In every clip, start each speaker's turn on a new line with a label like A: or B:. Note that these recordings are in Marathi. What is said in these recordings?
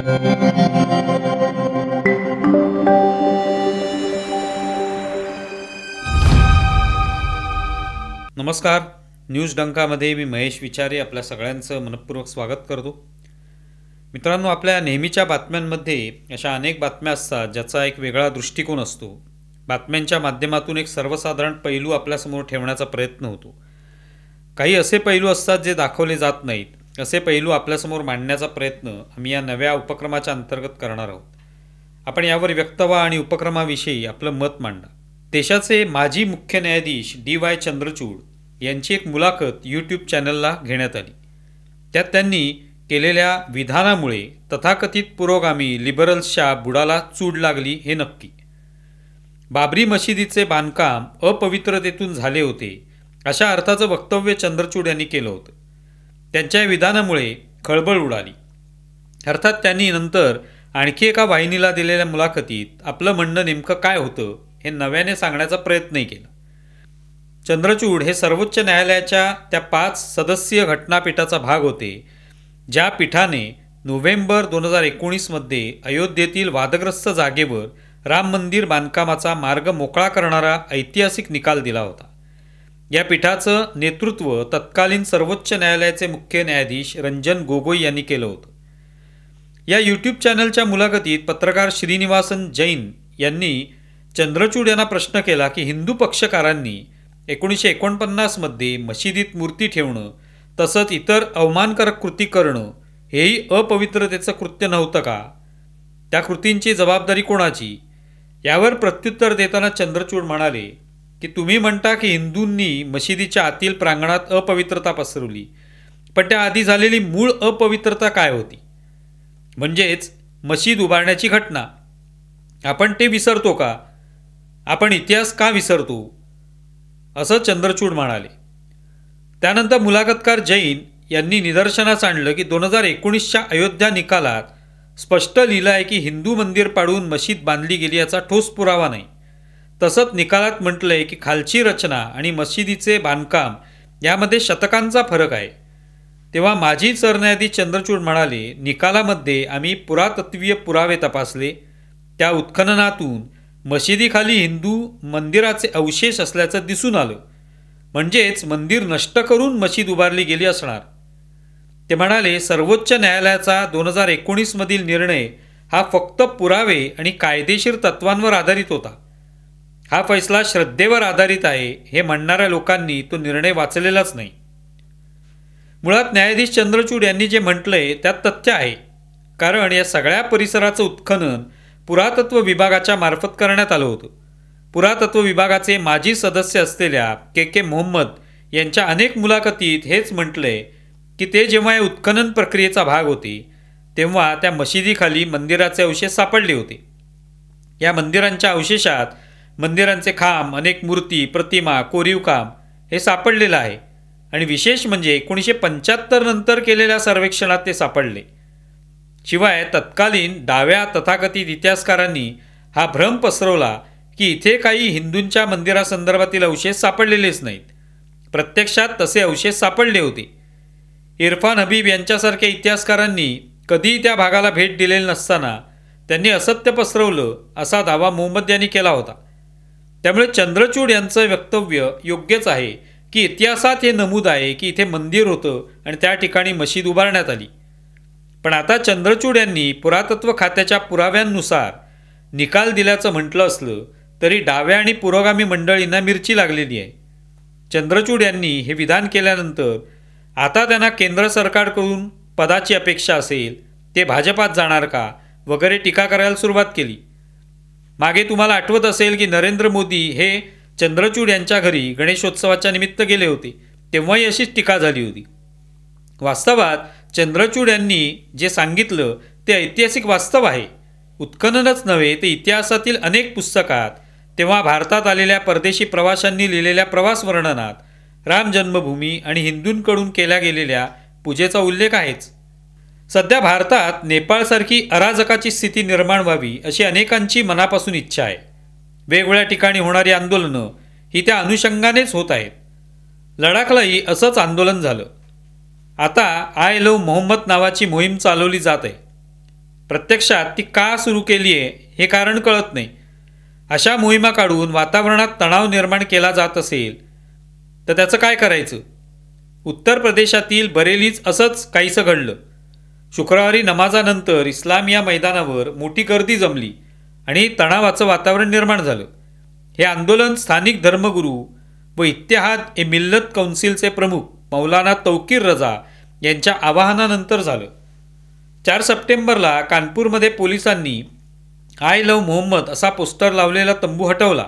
A: नमस्कार. न्यूज डंकामध्ये मी महेश विचारे आपल्या सगळ्यांचं मनपूर्वक स्वागत करतो. मित्रांनो, आपल्या नेहमीच्या बातम्यांमध्ये अशा अनेक बातम्या असतात ज्याचा एक वेगळा दृष्टिकोन असतो. बातम्यांच्या माध्यमातून एक सर्वसाधारण पैलू आपल्यासमोर ठेवण्याचा प्रयत्न होतो. काही असे पैलू असतात जे दाखवले जात नाहीत. असे पैलू आपल्यासमोर मांडण्याचा प्रयत्न आम्ही या नव्या उपक्रमाच्या अंतर्गत करणार आहोत. आपण यावर व्यक्त व्हा आणि उपक्रमाविषयी आपलं मत मांडा. देशाचे माजी मुख्य न्यायाधीश DY चंद्रचूड यांची एक मुलाखत यूट्यूब चॅनलला घेण्यात आली. त्यात त्यांनी केलेल्या विधानामुळे तथाकथित पुरोगामी लिबरल्सच्या बुडाला चूड लागली हे नक्की. बाबरी मशिदीचे बांधकाम अपवित्रतेतून झाले होते अशा अर्थाचं वक्तव्य चंद्रचूड यांनी केलं होतं. त्यांच्या विधानामुळे खळबळ उडाली. अर्थात त्यांनी नंतर आणखी एका वाहिनीला दिलेल्या मुलाखतीत आपलं म्हणणं नेमकं काय होतं हे नव्याने सांगण्याचा प्रयत्नही केला. चंद्रचूड हे सर्वोच्च न्यायालयाच्या त्या 5 सदस्यीय घटनापीठाचा भाग होते ज्या पीठाने नोव्हेंबर 2019मध्ये अयोध्येतील वादग्रस्त जागेवर राम मंदिर बांधकामाचा मार्ग मोकळा करणारा ऐतिहासिक निकाल दिला होता. या पीठाचं नेतृत्व तत्कालीन सर्वोच्च न्यायालयाचे मुख्य न्यायाधीश रंजन गोगोई यांनी केलं होतं. या यूट्यूब चॅनलच्या मुलाखतीत पत्रकार श्रीनिवासन जैन यांनी चंद्रचूड यांना प्रश्न केला की हिंदू पक्षकारांनी 1949मध्ये मशिदीत मूर्ती ठेवणं तसंच इतर अवमानकारक कृती करणं हेही अपवित्रतेचं कृत्य नव्हतं का? त्या कृतींची जबाबदारी कोणाची? यावर प्रत्युत्तर देताना चंद्रचूड म्हणाले की तुम्ही म्हणता की हिंदूंनी मशिदीच्या आतील प्रांगणात अपवित्रता पसरवली, पण त्याआधी झालेली मूळ अपवित्रता काय होती? म्हणजेच मशीद उभारण्याची घटना. आपण ते विसरतो का? आपण इतिहास का विसरतो? असं चंद्रचूड म्हणाले. त्यानंतर मुलाखतकार जैन यांनी निदर्शनास आणलं की 2019च्या अयोध्या निकालात स्पष्ट लिहिलं आहे की हिंदू मंदिर पाडून मशीद बांधली गेली याचा ठोस पुरावा नाही. तसंच निकालात म्हटलं आहे की खालची रचना आणि मशिदीचे बांधकाम यामध्ये शतकांचा फरक आहे. तेव्हा माजी सरन्यायाधीश चंद्रचूड म्हणाले, निकालामध्ये आम्ही पुरातत्वीय पुरावे तपासले. त्या उत्खननातून मशिदीखाली हिंदू मंदिराचे अवशेष असल्याचं दिसून आलं. म्हणजेच मंदिर नष्ट करून मशीद उभारली गेली असणार. ते म्हणाले, सर्वोच्च न्यायालयाचा 2019मधील निर्णय हा फक्त पुरावे आणि कायदेशीर तत्वांवर आधारित होता. हा फैसला श्रद्धेवर आधारित आहे हे म्हणणाऱ्या लोकांनी तो निर्णय वाचलेलाच नाही. मुळात न्यायाधीश चंद्रचूड यांनी जे म्हटलंय त्यात तथ्य आहे. कारण या सगळ्या परिसराचं उत्खनन पुरातत्व विभागाच्या मार्फत करण्यात आलं होतं. पुरातत्व विभागाचे माजी सदस्य असलेल्या KK मोहम्मद यांच्या अनेक मुलाखतीत हेच म्हटलंय की ते जेव्हा या उत्खनन प्रक्रियेचा भाग होते तेव्हा त्या मशिदीखाली मंदिराचे अवशेष सापडले होते. या मंदिरांच्या अवशेषात मंदिरांचे खांब, अनेक मूर्ती, प्रतिमा, कोरीवकाम हे सापडलेलं आहे. आणि विशेष म्हणजे 1975 नंतर केलेल्या सर्वेक्षणात ते सापडले. शिवाय तत्कालीन डाव्या तथाकथित इतिहासकारांनी हा भ्रम पसरवला की इथे काही हिंदूंच्या मंदिरासंदर्भातील अवशेष सापडलेलेच नाहीत. प्रत्यक्षात तसे अवशेष सापडले होते. इरफान हबीब यांच्यासारख्या इतिहासकारांनी कधीही त्या भागाला भेट दिलेली नसताना त्यांनी असत्य पसरवलं असा दावा मोहम्मद यांनी केला होता. त्यामुळे चंद्रचूड यांचं वक्तव्य योग्यच आहे की इतिहासात हे नमूद आहे की इथे मंदिर होतं आणि त्या ठिकाणी मशीद उभारण्यात आली. पण आता चंद्रचूड यांनी पुरातत्व खात्याच्या पुराव्यांनुसार निकाल दिल्याचं म्हटलं असलं तरी डाव्या आणि पुरोगामी मंडळींना मिरची लागलेली आहे. चंद्रचूड यांनी हे विधान केल्यानंतर आता त्यांना केंद्र सरकारकडून पदाची अपेक्षा असेल, ते भाजपात जाणार का वगैरे टीका करायला सुरुवात केली. मागे तुम्हाला आठवत असेल की नरेंद्र मोदी हे चंद्रचूड यांच्या घरी गणेशोत्सवाच्या निमित्त गेले होते, तेव्हाही अशीच टीका झाली होती. वास्तवात चंद्रचूड यांनी जे सांगितलं ते ऐतिहासिक वास्तव आहे. उत्खननच नव्हे तर इतिहासातील अनेक पुस्तकात तेव्हा भारतात आलेल्या परदेशी प्रवाशांनी लिहिलेल्या प्रवास वर्णनात राम जन्मभूमी आणि हिंदूंकडून केल्या गेलेल्या पूजेचा उल्लेख आहेच. सध्या भारतात नेपाळसारखी अराजकाची स्थिती निर्माण व्हावी अशी अनेकांची मनापासून इच्छा आहे. वेगवेगळ्या ठिकाणी होणारी आंदोलनं ही त्या अनुषंगानेच होत आहेत. लडाखलाही असंच आंदोलन झालं. आता आय लव्ह मोहम्मद नावाची मोहीम चालवली जात आहे. प्रत्यक्षात ती का सुरू केली आहे हे कारण कळत नाही. अशा मोहिमा काढून वातावरणात तणाव निर्माण केला जात असेल तर त्याचं काय करायचं? उत्तर प्रदेशातील बरेलीच असंच काहीसं घडलं. शुक्रवारी नमाजानंतर इस्लामिया मैदानावर मोठी गर्दी जमली आणि तणावाचं वातावरण निर्माण झालं. हे आंदोलन स्थानिक धर्मगुरू व इत्तेहाद ए मिल्लत कौन्सिलचे प्रमुख मौलाना तौकीर रजा यांच्या आवाहनानंतर झालं. 4 सप्टेंबरला कानपूरमध्ये पोलिसांनी आय लव्ह मोहम्मद असा पोस्टर लावलेला तंबू हटवला.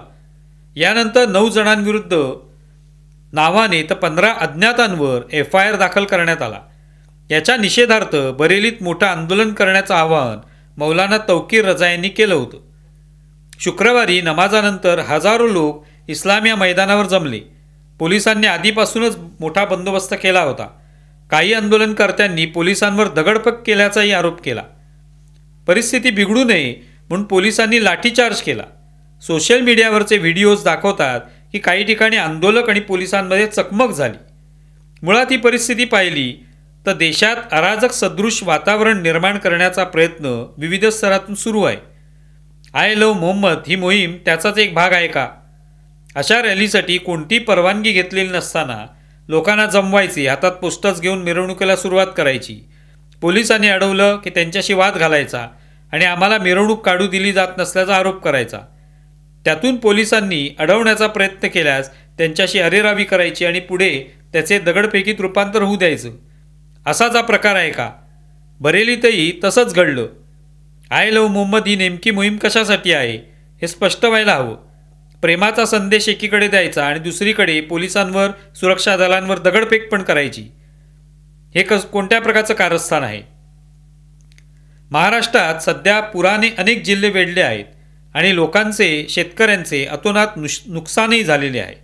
A: यानंतर 9 जणांविरुद्ध नावाने तर 15 अज्ञातांवर FIR दाखल करण्यात आला. याच्या निषेधार्थ बरेलीत मोठं आंदोलन करण्याचं आवाहन मौलाना तौकीर रजा यांनी केलं होतं. शुक्रवारी नमाजानंतर हजारो लोक इस्लामिया मैदानावर जमले. पोलिसांनी आधीपासूनच मोठा बंदोबस्त केला होता. काही आंदोलनकर्त्यांनी पोलिसांवर दगडफेक केल्याचाही आरोप केला. परिस्थिती बिघडू नये म्हणून पोलिसांनी लाठीचार्ज केला. सोशल मीडियावरचे व्हिडिओज दाखवतात की काही ठिकाणी आंदोलक आणि पोलिसांमध्ये चकमक झाली. मुळात ही परिस्थिती पाहिली तर देशात अराजक सदृश वातावरण निर्माण करण्याचा प्रयत्न विविध स्तरातून सुरू आहे. आय लव्ह मोहम्मद ही मोहीम त्याचाच एक भाग आहे का? अशा रॅलीसाठी कोणती परवानगी घेतलेली नसताना लोकांना जमवायचे, हातात पोस्टर्स घेऊन मिरवणुकीला सुरुवात करायची, पोलिसांनी अडवलं की त्यांच्याशी वाद घालायचा आणि आम्हाला मिरवणूक काढू दिली जात नसल्याचा आरोप करायचा. त्यातून पोलिसांनी अडवण्याचा प्रयत्न केल्यास त्यांच्याशी अरेरावी करायची आणि पुढे त्याचे दगडफेकीत रूपांतर होऊ द्यायचं. असाच हा प्रकार आहे का? बरेलीतही तसंच घडलं. आय लव्ह मोहम्मद ही नेमकी मोहीम कशासाठी आहे हे स्पष्ट व्हायला हवं. प्रेमाचा संदेश एकीकडे द्यायचा आणि दुसरीकडे पोलिसांवर, सुरक्षा दलांवर दगडफेक पण करायची. हे कोणत्या प्रकारचं कारस्थान आहे? महाराष्ट्रात सध्या पुराने अनेक जिल्हे वेढले आहेत आणि लोकांचे, शेतकऱ्यांचे अतोनात नुकसानही झालेले आहे.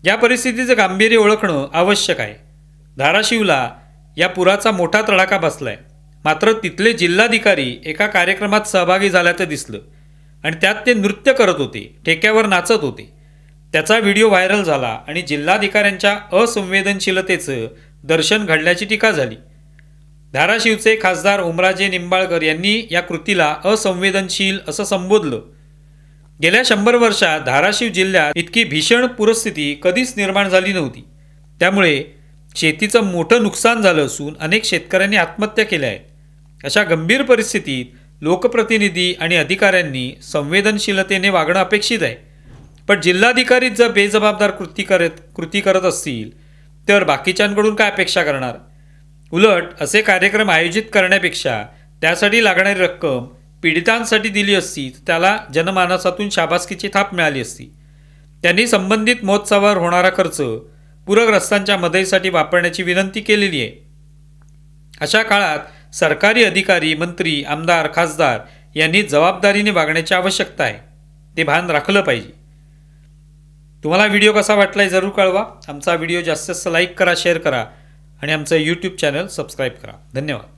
A: या परिस्थितीचं गांभीर्य ओळखणं आवश्यक आहे. धाराशिवला या पुराचा मोठा तडाखा बसलाय. मात्र तिथले जिल्हाधिकारी एका कार्यक्रमात सहभागी झाल्याचं दिसलं आणि त्यात ते नृत्य करत होते, ठेक्यावर नाचत होते. त्याचा व्हिडिओ व्हायरल झाला आणि जिल्हाधिकाऱ्यांच्या असंवेदनशीलतेचं दर्शन घडल्याची टीका झाली. धाराशिवचे खासदार ओमराजे निंबाळकर यांनी या कृतीला असंवेदनशील असं संबोधलं. गेल्या 100 वर्षात धाराशिव जिल्ह्यात इतकी भीषण पूरस्थिती कधीच निर्माण झाली नव्हती. त्यामुळे शेतीचं मोठं नुकसान झालं असून अनेक शेतकऱ्यांनी आत्महत्या केल्या आहेत. अशा गंभीर परिस्थितीत लोकप्रतिनिधी आणि अधिकाऱ्यांनी संवेदनशीलतेने वागणं अपेक्षित आहे. पण जिल्हाधिकारी जर बेजबाबदार कृती करत असतील तर बाकीच्यांकडून काय अपेक्षा करणार? उलट असे कार्यक्रम आयोजित करण्यापेक्षा त्यासाठी लागणारी रक्कम पीडितांसाठी दिली असती तर त्याला जनमानसातून शाबासकीची थाप मिळाली असती. त्यांनी संबंधित महोत्सवावर होणारा खर्च पूरग्रस्तांच्या मदतीसाठी वापरण्याची विनंती केलेली आहे. अशा काळात सरकारी अधिकारी, मंत्री, आमदार, खासदार यांनी जबाबदारीने वागण्याची आवश्यकता आहे. ते भान राखलं पाहिजे. तुम्हाला व्हिडिओ कसा वाटलाय जरूर कळवा. आमचा व्हिडिओ जास्तीत जास्त लाईक करा, शेअर करा आणि आमचं यूट्यूब चॅनल सबस्क्राईब करा. धन्यवाद.